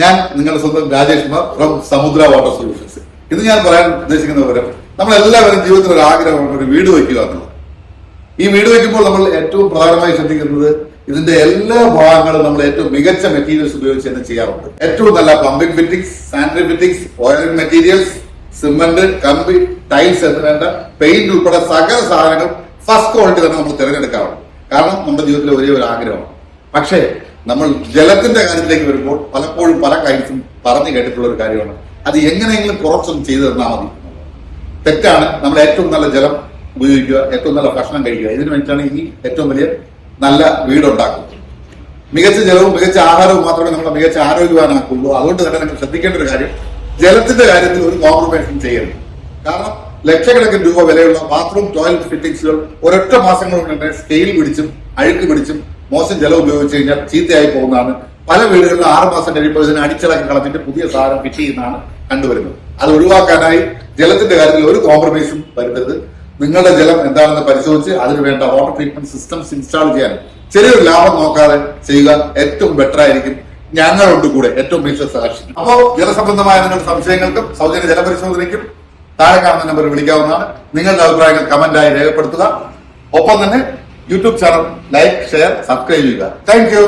ഞാൻ നിങ്ങളുടെ സ്വന്തം രാജേഷ് കുമാർ ഫ്രം സമുദ്ര വാട്ടർ സൊല്യൂഷൻസ്. ഇത് ഞാൻ പറയാൻ ഉദ്ദേശിക്കുന്ന വിവരം, നമ്മളെല്ലാവരും ജീവിതത്തിൽ ഒരു ആഗ്രഹമാണ് ഒരു വീട് വയ്ക്കുക എന്നുള്ളത്. ഈ വീട് വയ്ക്കുമ്പോൾ നമ്മൾ ഏറ്റവും പ്രധാനമായി ശ്രദ്ധിക്കുന്നത് ഇതിന്റെ എല്ലാ ഭാഗങ്ങളും നമ്മൾ ഏറ്റവും മികച്ച മെറ്റീരിയൽസ് ഉപയോഗിച്ച് തന്നെ ചെയ്യാറുണ്ട്. ഏറ്റവും നല്ല pumping fittings, sanitary fittings, wiring materials, cement, കമ്പി, ടൈൽസ് എന്ന് വേണ്ട പെയിന്റ് ഉൾപ്പെടെ സകല സാധനങ്ങൾ ഫസ്റ്റ് ക്വാളിറ്റി തന്നെ നമ്മൾ തിരഞ്ഞെടുക്കാറുണ്ട്. കാരണം നമ്മുടെ ജീവിതത്തിലെ ഒരേ ഒരു ആഗ്രഹമാണ്. പക്ഷേ നമ്മൾ ജലത്തിന്റെ കാര്യത്തിലേക്ക് വരുമ്പോൾ പലപ്പോഴും പല കാര്യത്തിലും പറഞ്ഞു കേട്ടിട്ടുള്ള ഒരു കാര്യമാണ്, അത് എങ്ങനെയെങ്കിലും കുറച്ചൊന്നും ചെയ്തു തന്നാൽ മതി. തെറ്റാണ്. നമ്മൾ ഏറ്റവും നല്ല ജലം ഉപയോഗിക്കുക, ഏറ്റവും നല്ല ഭക്ഷണം കഴിക്കുക. ഇതിനു വേണ്ടിയിട്ടാണ് ഇനി ഏറ്റവും വലിയ നല്ല വീടുണ്ടാക്കുന്നത്. മികച്ച ജലവും മികച്ച ആഹാരവും മാത്രമേ നമ്മളെ മികച്ച ആരോഗ്യവാനാക്കുള്ളൂ. അതുകൊണ്ട് തന്നെ നിങ്ങൾ ശ്രദ്ധിക്കേണ്ട ഒരു കാര്യം, ജലത്തിന്റെ കാര്യത്തിൽ ഒരു കോംപ്രമൈസും ചെയ്യരുത്. കാരണം ലക്ഷക്കണക്കിന് രൂപ വിലയുള്ള ബാത്റൂം ടോയ്ലറ്റ് ഫിറ്റിംഗ്സുകൾ ഒരൊറ്റ മാസങ്ങൾ കൊണ്ട് തന്നെ സ്കെയിൽ പിടിച്ചും അഴുക്ക് പിടിച്ചും മോശം ജലം ഉപയോഗിച്ച് കഴിഞ്ഞാൽ ചീത്തയായി പോകുന്നതാണ്. പല വീടുകളിലും 6 മാസം കഴിയുമ്പോൾ ഇതിനെ അടിച്ചിളക്കി കളഞ്ഞിട്ട് പുതിയ സാധനം ഫിറ്റ് ചെയ്യുന്നതാണ് കണ്ടുവരുന്നത്. അത് ഒഴിവാക്കാനായി ജലത്തിന്റെ കാര്യത്തിൽ ഒരു കോംപ്രമൈസും വരുത്തരുത്. നിങ്ങളുടെ ജലം എന്താണെന്ന് പരിശോധിച്ച് അതിന് വേണ്ട വാട്ടർ ട്രീറ്റ്മെന്റ് സിസ്റ്റംസ് ഇൻസ്റ്റാൾ ചെയ്യാൻ ചെറിയൊരു ലാഭം നോക്കാതെ ചെയ്യുക ഏറ്റവും ബെറ്റർ ആയിരിക്കും. ഞങ്ങളുണ്ട് കൂടെ, ഏറ്റവും മികച്ച സജഷൻ. അപ്പോ ജലസംബന്ധമായ നിങ്ങളുടെ സംശയങ്ങൾക്കും സൗജന്യ ജലപരിശോധനയ്ക്കും താഴെ കാണുന്ന നമ്പർ വിളിക്കാവുന്നതാണ്. നിങ്ങളുടെ അഭിപ്രായങ്ങൾ കമന്റായി രേഖപ്പെടുത്തുക. ഒപ്പം തന്നെ YouTube channel like, share, subscribe ചെയ്യുക. Thank U.